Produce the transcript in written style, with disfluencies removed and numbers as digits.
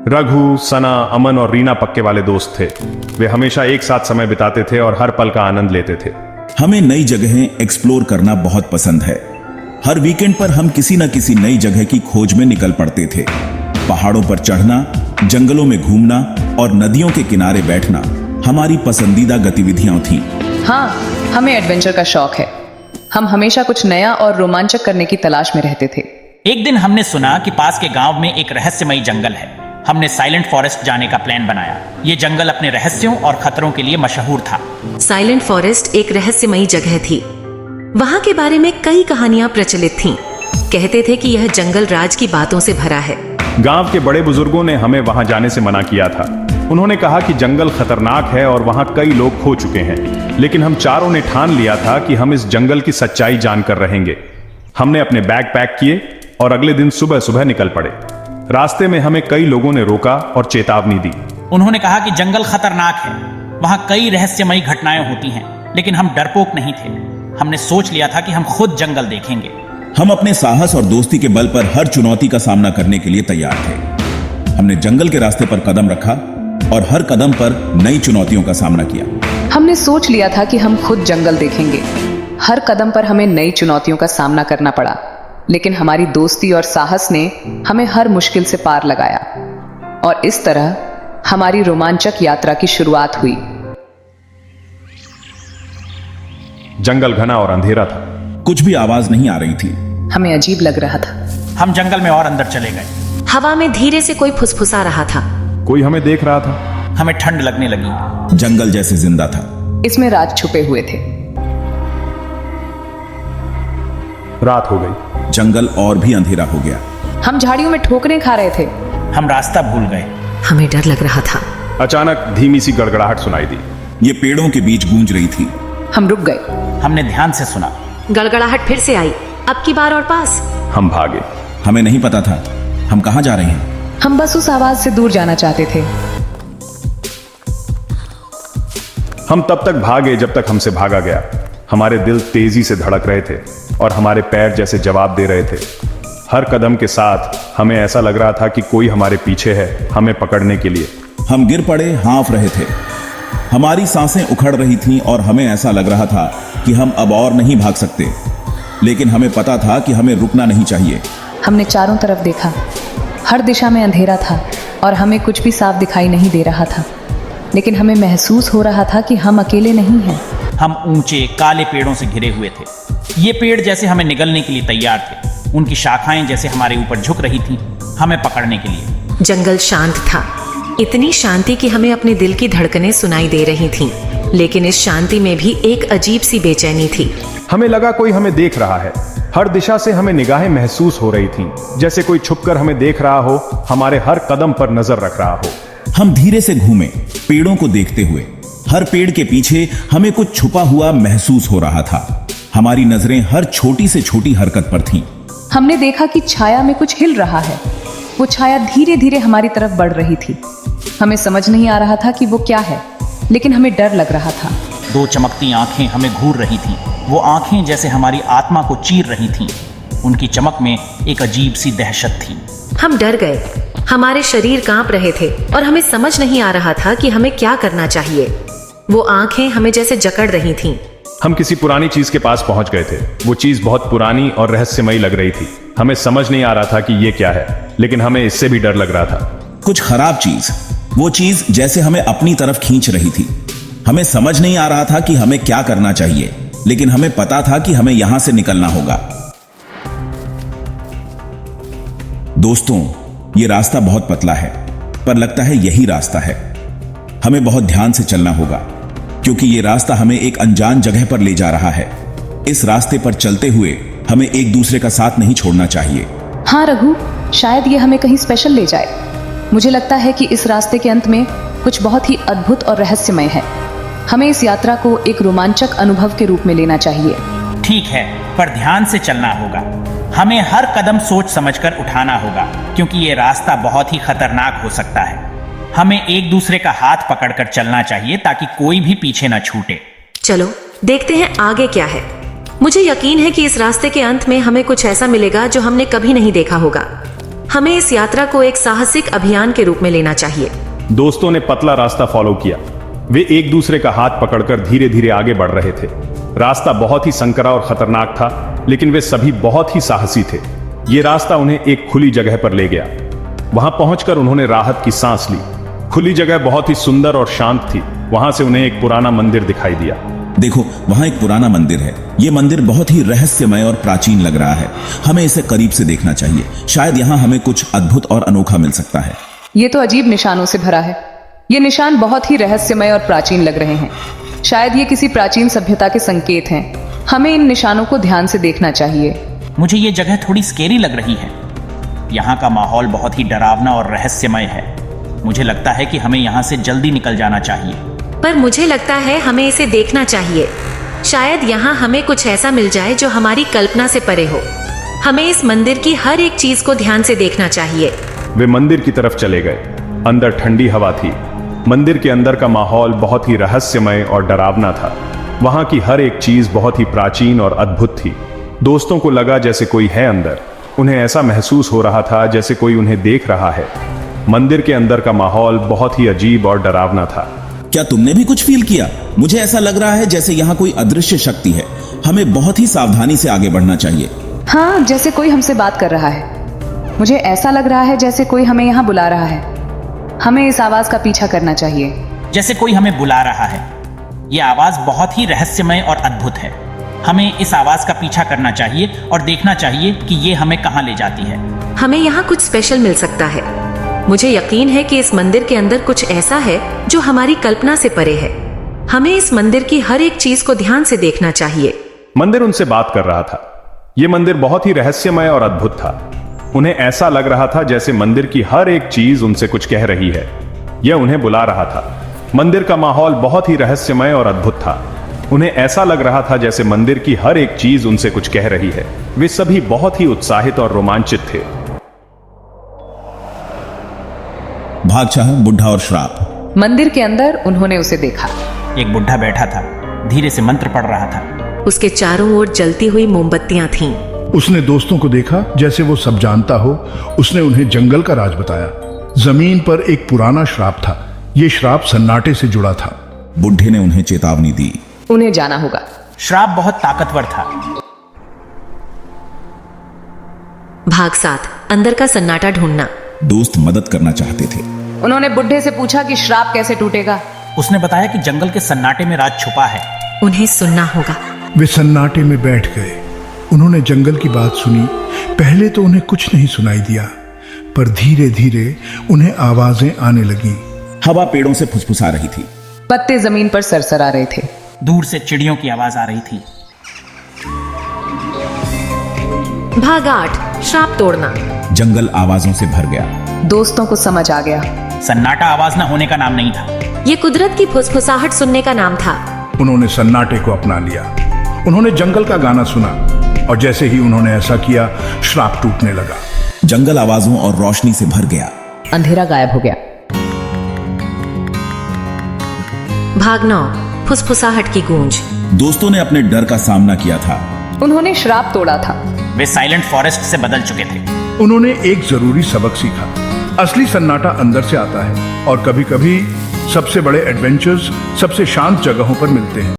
रघु, सना, अमन और रीना पक्के वाले दोस्त थे। वे हमेशा एक साथ समय बिताते थे और हर पल का आनंद लेते थे। हमें नई जगहें एक्सप्लोर करना बहुत पसंद है। हर वीकेंड पर हम किसी न किसी नई जगह की खोज में निकल पड़ते थे। पहाड़ों पर चढ़ना, जंगलों में घूमना और नदियों के किनारे बैठना हमारी पसंदीदा गतिविधियां थीं। हाँ, हमें एडवेंचर का शौक है। हम हमेशा कुछ नया और रोमांचक करने की तलाश में रहते थे। एक दिन हमने सुना कि पास के गांव में एक रहस्यमयी जंगल है। हमने साइलेंट फॉरेस्ट जाने का प्लान बनाया। ये जंगल अपने रहस्यों और खतरों के लिए मशहूर था। साइलेंट फॉरेस्ट एक रहस्यमयी जगह थी। वहां के बारे में कई कहानियां प्रचलित थीं। कहते थे कि यह जंगल राज की बातों से भरा है। गांव के बड़े बुजुर्गों ने हमें वहां जाने से मना किया था। उन्होंने कहा कि जंगल खतरनाक है और वहां कई लोग खो चुके हैं। लेकिन हम चारों ने ठान लिया था कि हम इस जंगल की सच्चाई जानकर रहेंगे। हमने अपने बैग पैक किए और अगले दिन सुबह सुबह निकल पड़े। रास्ते में हमें कई लोगों ने रोका और चेतावनी दी। उन्होंने कहा कि जंगल खतरनाक है, वहां कई रहस्यमयी घटनाएं होती हैं, लेकिन हम डरपोक नहीं थे। हमने सोच लिया था कि हम खुद जंगल देखेंगे। हम अपने साहस और दोस्ती के बल पर हर चुनौती का सामना करने के लिए तैयार थे। हमने जंगल के रास्ते पर कदम रखा और हर कदम पर नई चुनौतियों का सामना किया। हमने सोच लिया था कि हम खुद जंगल देखेंगे। हर कदम पर हमें नई चुनौतियों का सामना करना पड़ा, लेकिन हमारी दोस्ती और साहस ने हमें हर मुश्किल से पार लगाया और इस तरह हमारी रोमांचक यात्रा की शुरुआत हुई। जंगल घना और अंधेरा था। कुछ भी आवाज नहीं आ रही थी। हमें अजीब लग रहा था। हम जंगल में और अंदर चले गए। हवा में धीरे से कोई फुसफुसा रहा था। कोई हमें देख रहा था। हमें ठंड लगने लगी। जंगल जैसे जिंदा था। इसमें राज छुपे हुए थे। रात हो गई। जंगल और भी अंधेरा हो गया। हम झाड़ियों में ठोकरें खा रहे थे। हम रास्ता भूल गए। हमें डर लग रहा था। अचानक धीमी सी गड़गड़ाहट सुनाई दी। ये पेड़ों के बीच गूंज रही थी। हम रुक गए। हमने ध्यान से सुना। गड़गड़ाहट फिर से आई, अब की बार और पास। हम भागे। हमें नहीं पता था हम कहां जा रहे हैं। हम बस उस आवाज से दूर जाना चाहते थे। हम तब तक भागे जब तक हमसे भागा गया। हमारे दिल तेजी से धड़क रहे थे और हमारे पैर जैसे जवाब दे रहे थे। हर कदम के साथ हमें ऐसा लग रहा था कि कोई हमारे पीछे है, हमें पकड़ने के लिए। हम गिर पड़े, हाँफ रहे थे। हमारी सांसें उखड़ रही थीं और हमें ऐसा लग रहा था कि हम अब और नहीं भाग सकते। लेकिन हमें पता था कि हमें रुकना नहीं चाहिए। हमने चारों तरफ देखा। हर दिशा में अंधेरा था और हमें कुछ भी साफ दिखाई नहीं दे रहा था। लेकिन हमें महसूस हो रहा था कि हम अकेले नहीं हैं। हम ऊंचे काले पेड़ों से घिरे हुए थे। ये पेड़ जैसे हमें निगलने के लिए तैयार थे। उनकी शाखाएं जैसे हमारे ऊपर झुक रही थीं, हमें पकड़ने के लिए। जंगल शांत था, इतनी शांति कि हमें अपने दिल की धड़कनें सुनाई दे रही थीं। लेकिन इस शांति में भी एक अजीब सी बेचैनी थी। हमें लगा कोई हमें देख रहा है। हर दिशा से हमें निगाहें महसूस हो रही थीं, जैसे कोई छुपकर हमें देख रहा हो, हमारे हर कदम पर नजर रख रहा हो। हम धीरे से घूमे, पेड़ों को देखते हुए। हर पेड़ के पीछे हमें कुछ छुपा हुआ महसूस हो रहा था। हमारी नजरें हर छोटी से छोटी हरकत पर थीं। हमने देखा कि छाया में कुछ हिल रहा है। वो छाया धीरे धीरे हमारी तरफ बढ़ रही थी। हमें समझ नहीं आ रहा था कि वो क्या है, लेकिन हमें डर लग रहा था। दो चमकती आंखें हमें घूर रही थीं। वो आंखें जैसे हमारी आत्मा को चीर रही थीं। उनकी चमक में एक अजीब सी दहशत थी। हम डर गए। हमारे शरीर कांप रहे थे और हमें समझ नहीं आ रहा था कि हमें क्या करना चाहिए। वो आंखें हमें जैसे जकड़ रही थीं। हम किसी पुरानी चीज के पास पहुंच गए थे। वो चीज बहुत पुरानी और रहस्यमयी लग रही थी। हमें समझ नहीं आ रहा था कि ये क्या है, लेकिन हमें इससे भी डर लग रहा था। कुछ खराब चीज। वो चीज जैसे हमें अपनी तरफ खींच रही थी। हमें समझ नहीं आ रहा था कि हमें क्या करना चाहिए, लेकिन हमें पता था कि हमें यहां से निकलना होगा। दोस्तों, ये रास्ता बहुत पतला है, पर लगता है यही रास्ता है। हमें बहुत ध्यान से चलना होगा, क्योंकि ये रास्ता हमें एक अनजान जगह पर ले जा रहा है। इस रास्ते पर चलते हुए हमें एक दूसरे का साथ नहीं छोड़ना चाहिए। हाँ रघु, शायद ये हमें कहीं स्पेशल ले जाए। मुझे लगता है कि इस रास्ते के अंत में कुछ बहुत ही अद्भुत और रहस्यमय है। हमें इस यात्रा को एक रोमांचक अनुभव के रूप में लेना चाहिए। ठीक है, पर ध्यान से चलना होगा। हमें हर कदम सोच समझकर उठाना होगा, क्योंकि ये रास्ता बहुत ही खतरनाक हो सकता है। हमें एक दूसरे का हाथ पकड़कर चलना चाहिए ताकि कोई भी पीछे न छूटे। चलो देखते हैं आगे क्या है। मुझे यकीन है कि इस रास्ते के अंत में हमें कुछ ऐसा मिलेगा जो हमने कभी नहीं देखा होगा। हमें इस यात्रा को एक साहसिक अभियान के रूप में लेना चाहिए। दोस्तों ने पतला रास्ता फॉलो किया। वे एक दूसरे का हाथ पकड़कर धीरे धीरे आगे बढ़ रहे थे। रास्ता बहुत ही संकरा और खतरनाक था, लेकिन वे सभी बहुत ही साहसी थे। ये रास्ता उन्हें एक खुली जगह पर ले गया। वहां पहुंचकर उन्होंने राहत की सांस ली। खुली जगह बहुत ही सुंदर और शांत थी। वहां से उन्हें एक पुराना मंदिर दिखाई दिया। देखो, वहां एक पुराना मंदिर है। ये मंदिर बहुत ही रहस्यमय और प्राचीन लग रहा है। हमें इसे करीब से देखना चाहिए। शायद यहाँ हमें कुछ अद्भुत और अनोखा मिल सकता है। ये तो अजीब निशानों से भरा है। ये निशान बहुत ही रहस्यमय और प्राचीन लग रहे हैं। शायद ये किसी प्राचीन सभ्यता के संकेत हैं। हमें इन निशानों को ध्यान से देखना चाहिए। मुझे ये जगह थोड़ी स्केरी लग रही है। यहाँ का माहौल बहुत ही डरावना और रहस्यमय है। मुझे लगता है कि हमें यहाँ से जल्दी निकल जाना चाहिए। पर मुझे लगता है हमें इसे देखना चाहिए। शायद यहाँ हमें कुछ ऐसा मिल जाए जो हमारी कल्पना से परे हो। हमें इस मंदिर की हर एक चीज को ध्यान से देखना चाहिए। वे मंदिर की तरफ चले गए। अंदर ठंडी हवा थी। मंदिर के अंदर का माहौल बहुत ही रहस्यमय और डरावना था। वहां की हर एक चीज बहुत ही प्राचीन और अद्भुत थी। दोस्तों को लगा जैसे कोई है अंदर। उन्हें ऐसा महसूस हो रहा था जैसे कोई उन्हें देख रहा है। मंदिर के अंदर का माहौल बहुत ही अजीब और डरावना था। क्या तुमने भी कुछ फील किया? मुझे ऐसा लग रहा है जैसे यहाँ कोई अदृश्य शक्ति है। हमें बहुत ही सावधानी से आगे बढ़ना चाहिए। हाँ, जैसे कोई हमसे बात कर रहा है। मुझे ऐसा लग रहा है जैसे कोई हमें यहाँ बुला रहा है। हमें इस आवाज का पीछा करना चाहिए। जैसे कोई हमें बुला रहा है। ये आवाज बहुत ही रहस्यमय और अद्भुत है। हमें इस आवाज का पीछा करना चाहिए और देखना चाहिए कि ये हमें कहाँ ले जाती है। हमें यहाँ कुछ स्पेशल मिल सकता है। मुझे यकीन है कि इस मंदिर के अंदर कुछ ऐसा है जो हमारी कल्पना से परे है। हमें इस मंदिर की हर एक चीज को ध्यान से देखना चाहिए। मंदिर उनसे बात कर रहा था। यह मंदिर बहुत ही रहस्यमय और अद्भुत था। उन्हें ऐसा लग रहा था जैसे मंदिर की हर एक चीज उनसे कुछ कह रही है। यह उन्हें बुला रहा था। मंदिर का माहौल बहुत ही रहस्यमय और अद्भुत था। उन्हें ऐसा लग रहा था जैसे मंदिर की हर एक चीज उनसे कुछ कह रही है। वे सभी बहुत ही उत्साहित और रोमांचित थे। भागशाह, बुढ़ा और श्राप। मंदिर के अंदर उन्होंने उसे देखा। एक बुढ़ा बैठा था, धीरे से मंत्र पढ़ रहा था। उसके चारों ओर जलती हुई मोमबत्तियां थीं। उसने दोस्तों को देखा जैसे वो सब जानता हो। उसने उन्हें जंगल का राज बताया। जमीन पर एक पुराना श्राप था। ये श्राप सन्नाटे से जुड़ा था। बुढ़े ने उन्हें चेतावनी दी। उन्हें जाना होगा। श्राप बहुत ताकतवर था। भाग 7, अंदर का सन्नाटा ढूंढना। दोस्त मदद करना चाहते थे। उन्होंने बुढ़े से पूछा कि श्राप कैसे टूटेगा। उसने बताया कि जंगल के सन्नाटे में राज छुपा है। उन्हें सुनना होगा। वे सन्नाटे में बैठ गए। उन्होंने जंगल की बात सुनी। पहले तो उन्हें कुछ नहीं सुनाई दिया, पर धीरे धीरे उन्हें आवाजें आने लगीं। हवा पेड़ों से फुसफुसा रही थी। पत्ते जमीन पर सरसरा रहे थे। दूर से चिड़ियों की आवाज आ रही थी। भाग 8, श्राप तोड़ना। जंगल आवाजों से भर गया। दोस्तों को समझ आ गया। सन्नाटा आवाज न होने का नाम नहीं था। ये कुदरत की फुसफुसाहट सुनने का नाम था। उन्होंने सन्नाटे को अपना लिया। उन्होंने जंगल का गाना सुना और जैसे ही उन्होंने ऐसा किया, श्राप टूटने लगा। जंगल आवाजों और रोशनी से भर गया। अंधेरा गायब हो गया। भाग 9, फुसफुसाहट की गूंज। दोस्तों ने अपने डर का सामना किया था। उन्होंने श्राप तोड़ा था। वे साइलेंट फॉरेस्ट से बदल चुके थे। उन्होंने एक जरूरी सबक सीखा। असली सन्नाटा अंदर से आता है और कभी कभी सबसे बड़े एडवेंचर्स सबसे शांत जगहों पर मिलते हैं।